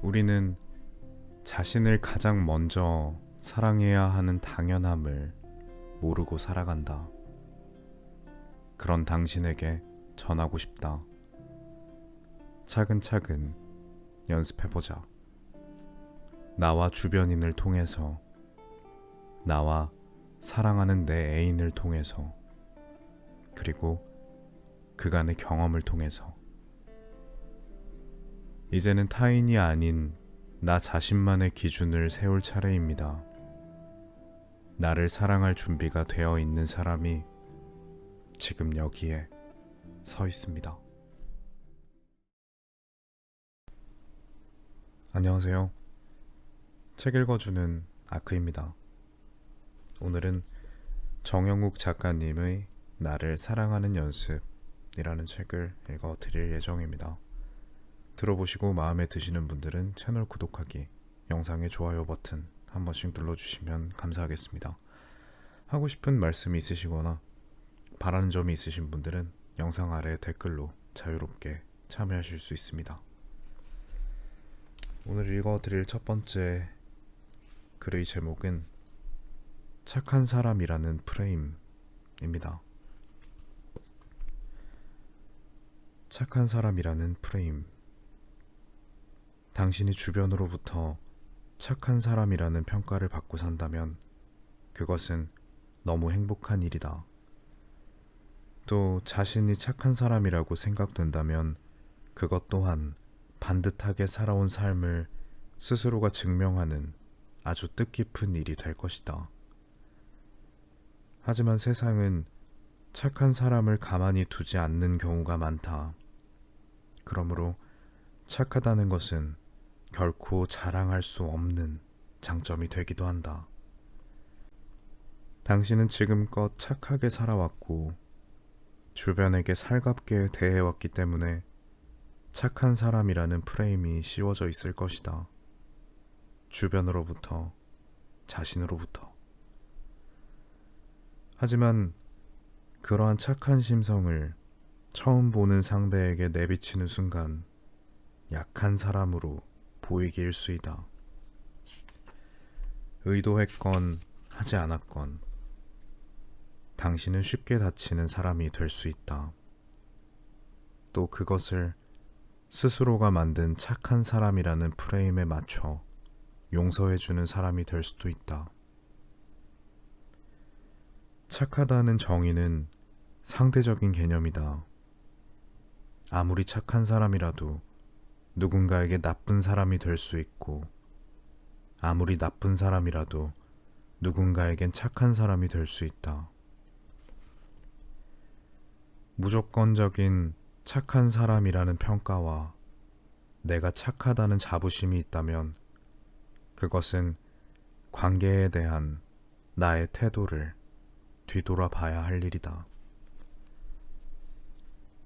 우리는 자신을 가장 먼저 사랑해야 하는 당연함을 모르고 살아간다. 그런 당신에게 전하고 싶다. 차근차근 연습해보자. 나와 주변인을 통해서, 나와 사랑하는 내 애인을 통해서, 그리고 그간의 경험을 통해서. 이제는 타인이 아닌 나 자신만의 기준을 세울 차례입니다. 나를 사랑할 준비가 되어 있는 사람이 지금 여기에 서 있습니다. 안녕하세요. 책 읽어주는 아크입니다. 오늘은 정영욱 작가님의 나를 사랑하는 연습이라는 책을 읽어드릴 예정입니다. 들어보시고 마음에 드시는 분들은 채널 구독하기, 영상의 좋아요 버튼 한 번씩 눌러주시면 감사하겠습니다. 하고 싶은 말씀이 있으시거나 바라는 점이 있으신 분들은 영상 아래 댓글로 자유롭게 참여하실 수 있습니다. 오늘 읽어드릴 첫 번째 글의 제목은 착한 사람이라는 프레임입니다. 착한 사람이라는 프레임. 당신이 주변으로부터 착한 사람이라는 평가를 받고 산다면 그것은 너무 행복한 일이다. 또 자신이 착한 사람이라고 생각된다면 그것 또한 반듯하게 살아온 삶을 스스로가 증명하는 아주 뜻깊은 일이 될 것이다. 하지만 세상은 착한 사람을 가만히 두지 않는 경우가 많다. 그러므로 착하다는 것은 결코 자랑할 수 없는 장점이 되기도 한다. 당신은 지금껏 착하게 살아왔고 주변에게 살갑게 대해왔기 때문에 착한 사람이라는 프레임이 씌워져 있을 것이다. 주변으로부터, 자신으로부터. 하지만 그러한 착한 심성을 처음 보는 상대에게 내비치는 순간 약한 사람으로 보이기 일쑤이다. 의도했건 하지 않았건 당신은 쉽게 다치는 사람이 될 수 있다. 또 그것을 스스로가 만든 착한 사람이라는 프레임에 맞춰 용서해주는 사람이 될 수도 있다. 착하다는 정의는 상대적인 개념이다. 아무리 착한 사람이라도 누군가에게 나쁜 사람이 될 수 있고, 아무리 나쁜 사람이라도 누군가에겐 착한 사람이 될 수 있다. 무조건적인 착한 사람이라는 평가와 내가 착하다는 자부심이 있다면 그것은 관계에 대한 나의 태도를 뒤돌아봐야 할 일이다.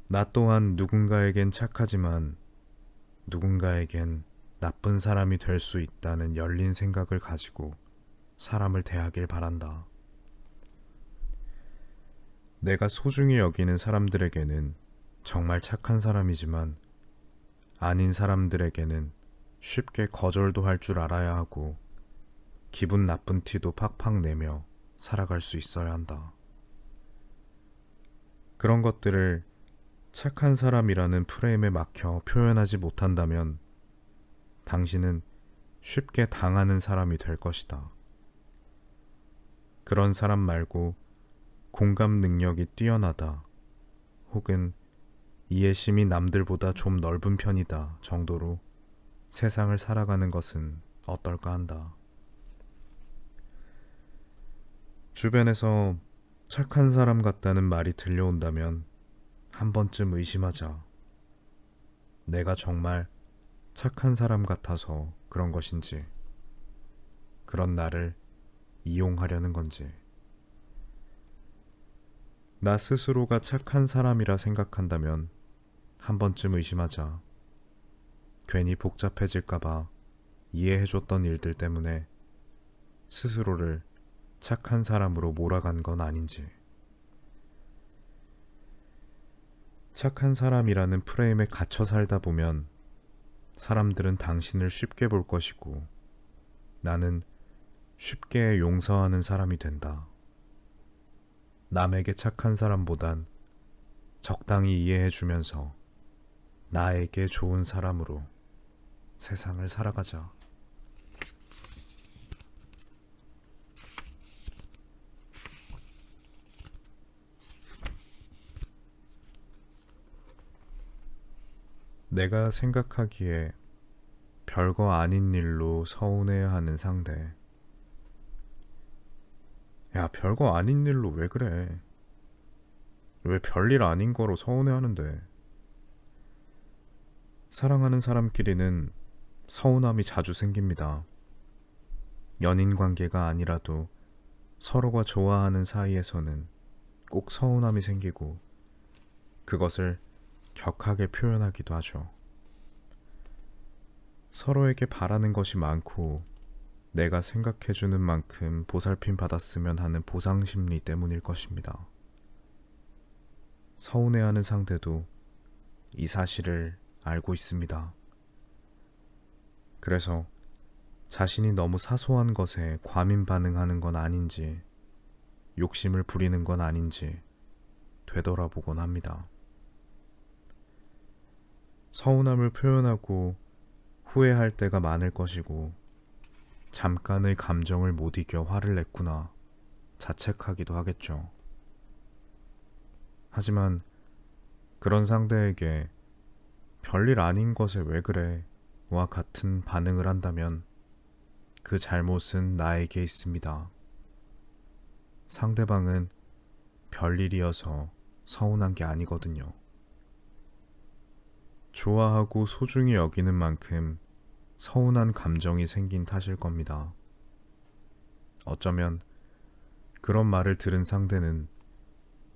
나 또한 누군가에겐 착하지만 누군가에겐 나쁜 사람이 될 수 있다는 열린 생각을 가지고 사람을 대하길 바란다. 내가 소중히 여기는 사람들에게는 정말 착한 사람이지만 아닌 사람들에게는 쉽게 거절도 할 줄 알아야 하고 기분 나쁜 티도 팍팍 내며 살아갈 수 있어야 한다. 그런 것들을 착한 사람이라는 프레임에 막혀 표현하지 못한다면 당신은 쉽게 당하는 사람이 될 것이다. 그런 사람 말고 공감 능력이 뛰어나다 혹은 이해심이 남들보다 좀 넓은 편이다 정도로 세상을 살아가는 것은 어떨까 한다. 주변에서 착한 사람 같다는 말이 들려온다면 한 번쯤 의심하자. 내가 정말 착한 사람 같아서 그런 것인지, 그런 나를 이용하려는 건지. 나 스스로가 착한 사람이라 생각한다면 한 번쯤 의심하자. 괜히 복잡해질까봐 이해해줬던 일들 때문에 스스로를 착한 사람으로 몰아간 건 아닌지. 착한 사람이라는 프레임에 갇혀 살다 보면 사람들은 당신을 쉽게 볼 것이고 나는 쉽게 용서하는 사람이 된다. 남에게 착한 사람보단 적당히 이해해주면서 나에게 좋은 사람으로 세상을 살아가자. 내가 생각하기에 별거 아닌 일로 서운해야 하는 상대. 야, 별거 아닌 일로 왜 그래? 왜 별일 아닌 거로 서운해하는데? 사랑하는 사람끼리는 서운함이 자주 생깁니다. 연인 관계가 아니라도 서로가 좋아하는 사이에서는 꼭 서운함이 생기고 그것을 격하게 표현하기도 하죠. 서로에게 바라는 것이 많고 내가 생각해주는 만큼 보살핌 받았으면 하는 보상심리 때문일 것입니다. 서운해하는 상대도 이 사실을 알고 있습니다. 그래서 자신이 너무 사소한 것에 과민 반응하는 건 아닌지, 욕심을 부리는 건 아닌지 되돌아보곤 합니다. 서운함을 표현하고 후회할 때가 많을 것이고 잠깐의 감정을 못 이겨 화를 냈구나 자책하기도 하겠죠. 하지만 그런 상대에게 별일 아닌 것에 왜 그래 와 같은 반응을 한다면 그 잘못은 나에게 있습니다. 상대방은 별일이어서 서운한 게 아니거든요. 좋아하고 소중히 여기는 만큼 서운한 감정이 생긴 탓일 겁니다. 어쩌면 그런 말을 들은 상대는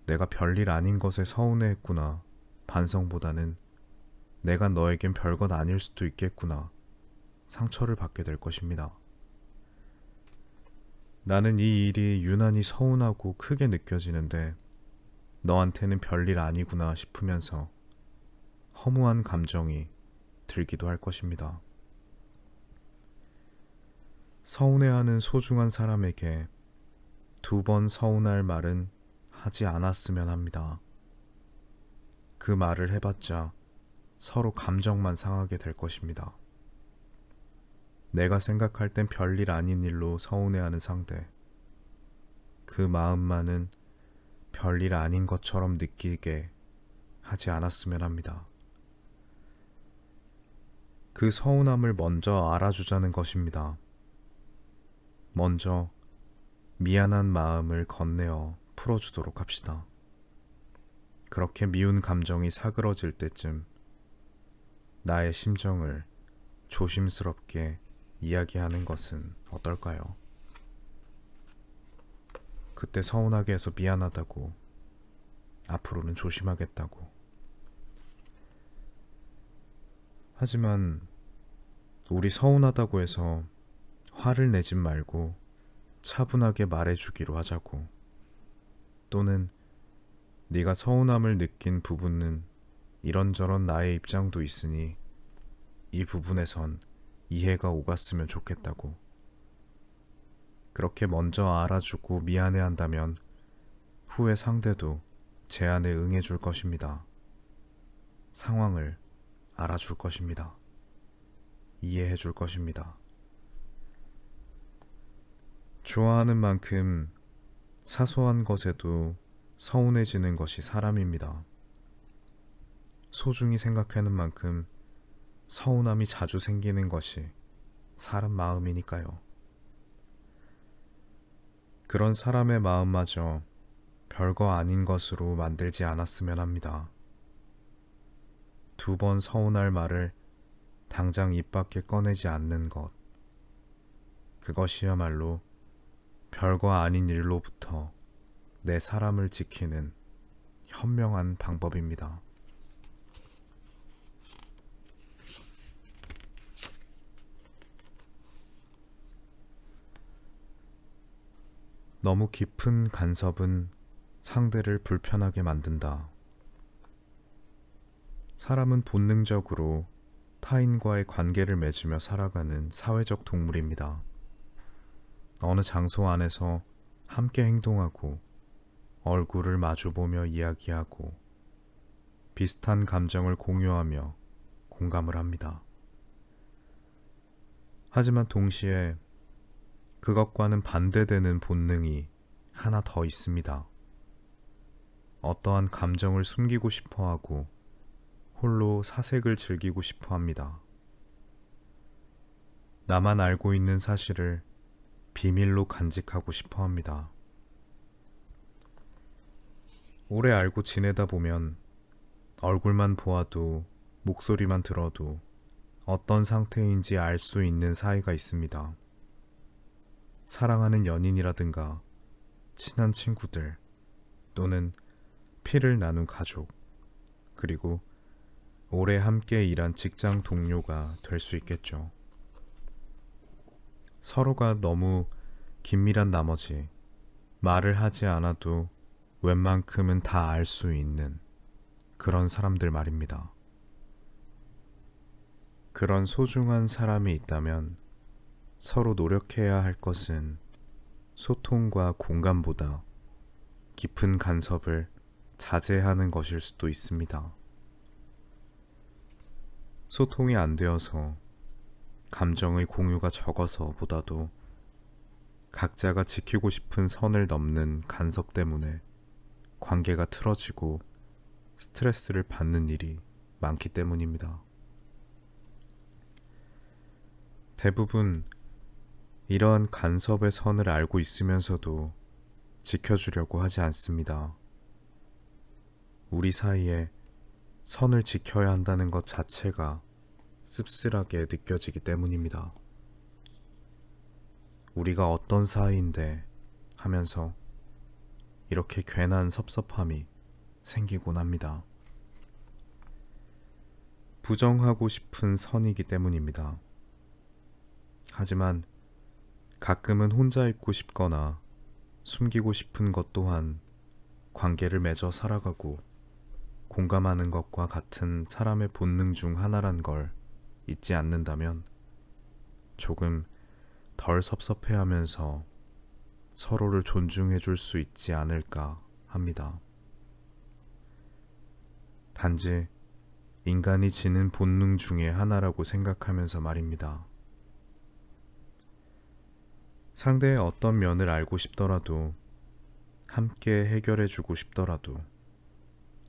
내가 별일 아닌 것에 서운해했구나 반성보다는 내가 너에겐 별것 아닐 수도 있겠구나 상처를 받게 될 것입니다. 나는 이 일이 유난히 서운하고 크게 느껴지는데 너한테는 별일 아니구나 싶으면서 허무한 감정이 들기도 할 것입니다. 서운해하는 소중한 사람에게 2번 서운할 말은 하지 않았으면 합니다. 그 말을 해봤자 서로 감정만 상하게 될 것입니다. 내가 생각할 땐 별일 아닌 일로 서운해하는 상대. 그 마음만은 별일 아닌 것처럼 느끼게 하지 않았으면 합니다. 그 서운함을 먼저 알아주자는 것입니다. 먼저 미안한 마음을 건네어 풀어주도록 합시다. 그렇게 미운 감정이 사그러질 때쯤 나의 심정을 조심스럽게 이야기하는 것은 어떨까요? 그때 서운하게 해서 미안하다고, 앞으로는 조심하겠다고. 하지만 우리 서운하다고 해서 화를 내진 말고 차분하게 말해주기로 하자고. 또는 네가 서운함을 느낀 부분은 이런저런 나의 입장도 있으니 이 부분에선 이해가 오갔으면 좋겠다고. 그렇게 먼저 알아주고 미안해한다면 후에 상대도 제안에 응해줄 것입니다. 상황을 알아줄 것입니다. 이해해줄 것입니다. 좋아하는 만큼 사소한 것에도 서운해지는 것이 사람입니다. 소중히 생각하는 만큼 서운함이 자주 생기는 것이 사람 마음이니까요. 그런 사람의 마음마저 별거 아닌 것으로 만들지 않았으면 합니다. 2번 서운할 말을 당장 입 밖에 꺼내지 않는 것. 그것이야말로 별거 아닌 일로부터 내 사람을 지키는 현명한 방법입니다. 너무 깊은 간섭은 상대를 불편하게 만든다. 사람은 본능적으로 타인과의 관계를 맺으며 살아가는 사회적 동물입니다. 어느 장소 안에서 함께 행동하고 얼굴을 마주보며 이야기하고 비슷한 감정을 공유하며 공감을 합니다. 하지만 동시에 그것과는 반대되는 본능이 하나 더 있습니다. 어떠한 감정을 숨기고 싶어 하고 홀로 사색을 즐기고 싶어 합니다. 나만 알고 있는 사실을 비밀로 간직하고 싶어 합니다. 오래 알고 지내다 보면 얼굴만 보아도 목소리만 들어도 어떤 상태인지 알 수 있는 사이가 있습니다. 사랑하는 연인이라든가 친한 친구들 또는 피를 나눈 가족 그리고 오래 함께 일한 직장 동료가 될 수 있겠죠. 서로가 너무 긴밀한 나머지 말을 하지 않아도 웬만큼은 다 알 수 있는 그런 사람들 말입니다. 그런 소중한 사람이 있다면 서로 노력해야 할 것은 소통과 공감보다 깊은 간섭을 자제하는 것일 수도 있습니다. 소통이 안 되어서 감정의 공유가 적어서 보다도 각자가 지키고 싶은 선을 넘는 간섭 때문에 관계가 틀어지고 스트레스를 받는 일이 많기 때문입니다. 대부분 이러한 간섭의 선을 알고 있으면서도 지켜주려고 하지 않습니다. 우리 사이에 선을 지켜야 한다는 것 자체가 씁쓸하게 느껴지기 때문입니다. 우리가 어떤 사이인데 하면서 이렇게 괜한 섭섭함이 생기곤 합니다. 부정하고 싶은 선이기 때문입니다. 하지만 가끔은 혼자 있고 싶거나 숨기고 싶은 것 또한 관계를 맺어 살아가고 공감하는 것과 같은 사람의 본능 중 하나란 걸 잊지 않는다면 조금 덜 섭섭해하면서 서로를 존중해 줄 수 있지 않을까 합니다. 단지 인간이 지닌 본능 중에 하나라고 생각하면서 말입니다. 상대의 어떤 면을 알고 싶더라도 함께 해결해 주고 싶더라도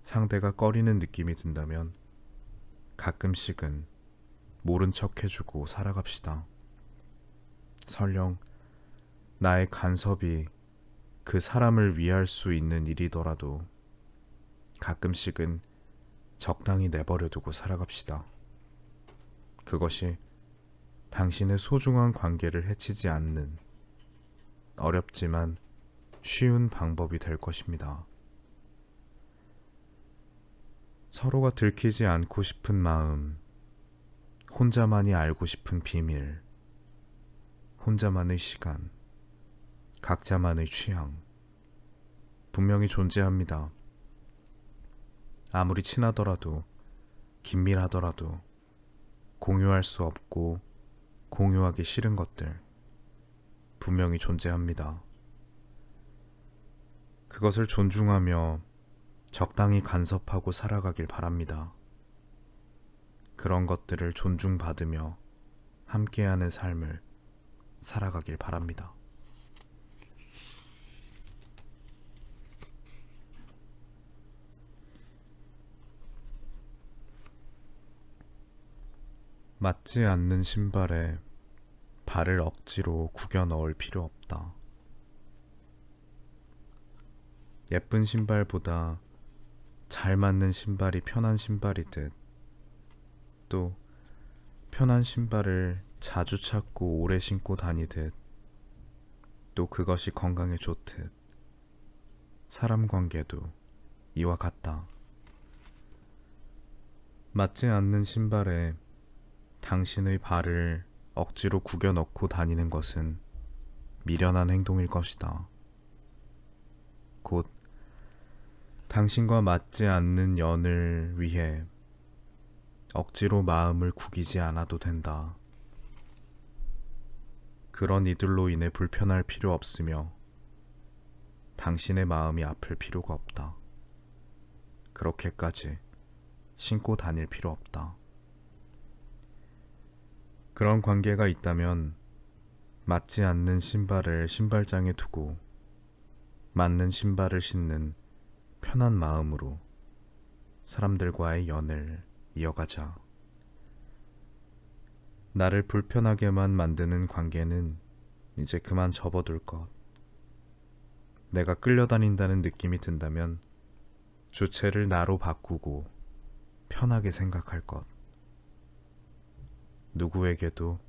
상대가 꺼리는 느낌이 든다면 가끔씩은 모른 척 해주고 살아갑시다. 설령 나의 간섭이 그 사람을 위할 수 있는 일이더라도 가끔씩은 적당히 내버려두고 살아갑시다. 그것이 당신의 소중한 관계를 해치지 않는 어렵지만 쉬운 방법이 될 것입니다. 서로가 들키지 않고 싶은 마음, 혼자만이 알고 싶은 비밀, 혼자만의 시간, 각자만의 취향, 분명히 존재합니다. 아무리 친하더라도, 긴밀하더라도, 공유할 수 없고, 공유하기 싫은 것들, 분명히 존재합니다. 그것을 존중하며 적당히 간섭하고 살아가길 바랍니다. 그런 것들을 존중받으며 함께하는 삶을 살아가길 바랍니다. 맞지 않는 신발에 발을 억지로 구겨 넣을 필요 없다. 예쁜 신발보다 잘 맞는 신발이 편한 신발이듯 또 편한 신발을 자주 찾고 오래 신고 다니듯 또 그것이 건강에 좋듯 사람 관계도 이와 같다. 맞지 않는 신발에 당신의 발을 억지로 구겨 넣고 다니는 것은 미련한 행동일 것이다. 곧 당신과 맞지 않는 연을 위해 억지로 마음을 구기지 않아도 된다. 그런 이들로 인해 불편할 필요 없으며 당신의 마음이 아플 필요가 없다. 그렇게까지 신고 다닐 필요 없다. 그런 관계가 있다면 맞지 않는 신발을 신발장에 두고 맞는 신발을 신는 편한 마음으로 사람들과의 연을 이어가자. 나를 불편하게만 만드는 관계는 이제 그만 접어둘 것. 내가 끌려다닌다는 느낌이 든다면 주체를 나로 바꾸고 편하게 생각할 것. 누구에게도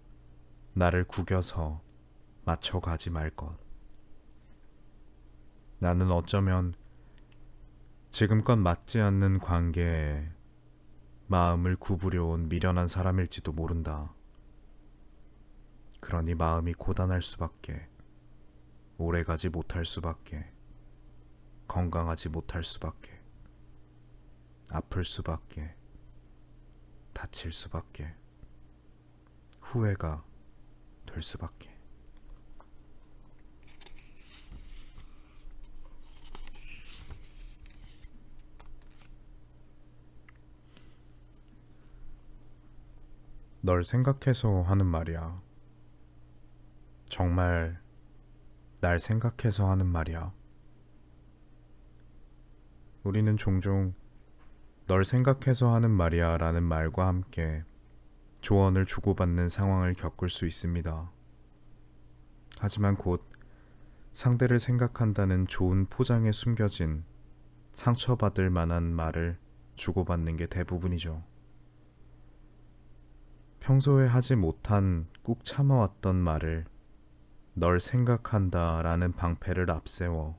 나를 구겨서 맞춰가지 말 것. 나는 어쩌면 지금껏 맞지 않는 관계에 마음을 구부려온 미련한 사람일지도 모른다. 그러니 마음이 고단할 수밖에, 오래가지 못할 수밖에, 건강하지 못할 수밖에, 아플 수밖에, 다칠 수밖에, 후회가 될 수밖에. 널 생각해서 하는 말이야. 정말 날 생각해서 하는 말이야. 우리는 종종 널 생각해서 하는 말이야 라는 말과 함께 조언을 주고받는 상황을 겪을 수 있습니다. 하지만 곧 상대를 생각한다는 좋은 포장에 숨겨진 상처받을 만한 말을 주고받는 게 대부분이죠. 평소에 하지 못한 꾹 참아왔던 말을 널 생각한다 라는 방패를 앞세워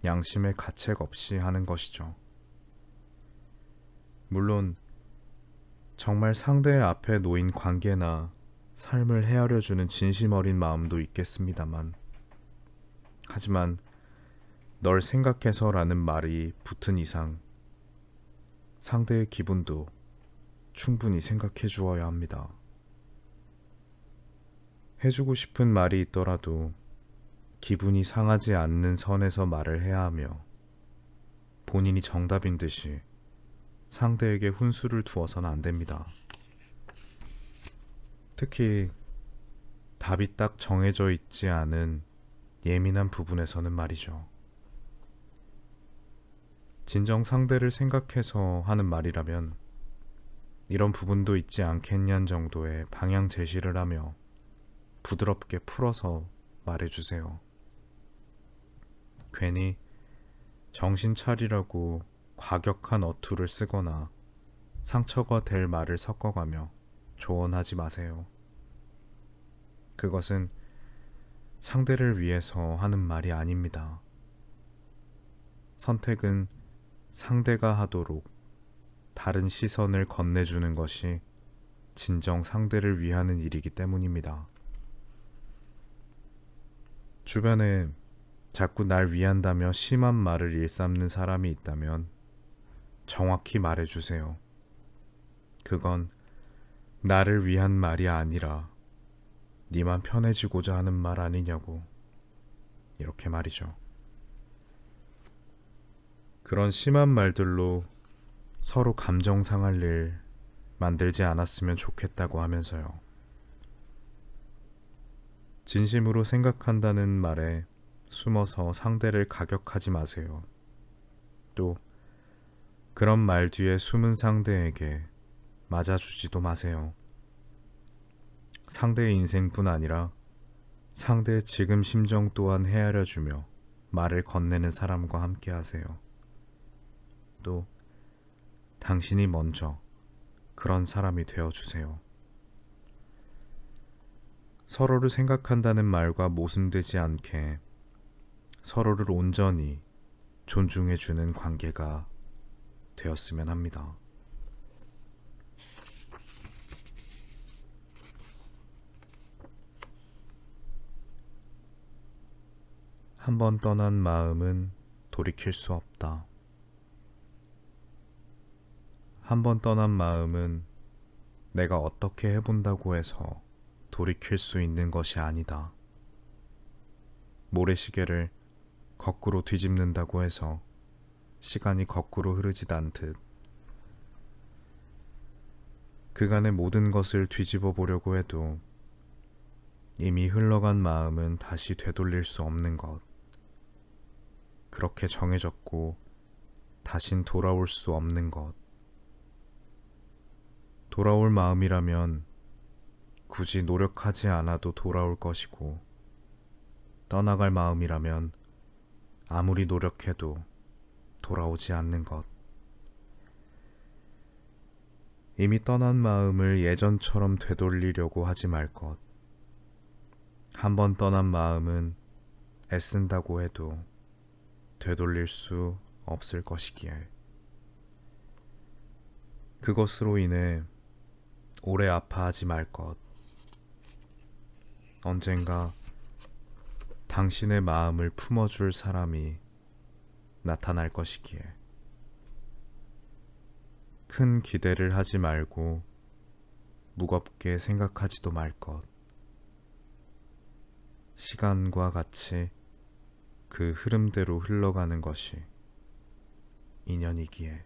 양심의 가책 없이 하는 것이죠. 물론 정말 상대 앞에 놓인 관계나 삶을 헤아려주는 진심 어린 마음도 있겠습니다만, 하지만 널 생각해서 라는 말이 붙은 이상 상대의 기분도 충분히 생각해 주어야 합니다. 해주고 싶은 말이 있더라도 기분이 상하지 않는 선에서 말을 해야 하며, 본인이 정답인 듯이 상대에게 훈수를 두어서는 안 됩니다. 특히 답이 딱 정해져 있지 않은 예민한 부분에서는 말이죠. 진정 상대를 생각해서 하는 말이라면 이런 부분도 있지 않겠냐는 정도의 방향 제시를 하며 부드럽게 풀어서 말해주세요. 괜히 정신 차리라고 과격한 어투를 쓰거나 상처가 될 말을 섞어가며 조언하지 마세요. 그것은 상대를 위해서 하는 말이 아닙니다. 선택은 상대가 하도록 다른 시선을 건네주는 것이 진정 상대를 위하는 일이기 때문입니다. 주변에 자꾸 날 위한다며 심한 말을 일삼는 사람이 있다면 정확히 말해주세요. 그건 나를 위한 말이 아니라 니만 편해지고자 하는 말 아니냐고, 이렇게 말이죠. 그런 심한 말들로 서로 감정 상할 일 만들지 않았으면 좋겠다고 하면서요. 진심으로 생각한다는 말에 숨어서 상대를 가격하지 마세요. 또 그런 말 뒤에 숨은 상대에게 맞아주지도 마세요. 상대의 인생뿐 아니라 상대의 지금 심정 또한 헤아려주며 말을 건네는 사람과 함께 하세요. 또 당신이 먼저 그런 사람이 되어주세요. 서로를 생각한다는 말과 모순되지 않게 서로를 온전히 존중해주는 관계가 되었으면 합니다. 한번 떠난 마음은 돌이킬 수 없다. 한 번 떠난 마음은 내가 어떻게 해본다고 해서 돌이킬 수 있는 것이 아니다. 모래시계를 거꾸로 뒤집는다고 해서 시간이 거꾸로 흐르지도 않듯 그간의 모든 것을 뒤집어 보려고 해도 이미 흘러간 마음은 다시 되돌릴 수 없는 것. 그렇게 정해졌고 다신 돌아올 수 없는 것. 돌아올 마음이라면 굳이 노력하지 않아도 돌아올 것이고, 떠나갈 마음이라면 아무리 노력해도 돌아오지 않는 것. 이미 떠난 마음을 예전처럼 되돌리려고 하지 말 것. 한 번 떠난 마음은 애쓴다고 해도 되돌릴 수 없을 것이기에. 그것으로 인해 오래 아파하지 말 것. 언젠가 당신의 마음을 품어줄 사람이 나타날 것이기에. 큰 기대를 하지 말고 무겁게 생각하지도 말 것. 시간과 같이 그 흐름대로 흘러가는 것이 인연이기에.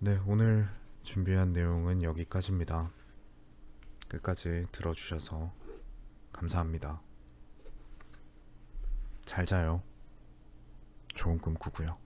네, 오늘 준비한 내용은 여기까지입니다. 끝까지 들어주셔서 감사합니다. 잘 자요. 좋은 꿈 꾸고요.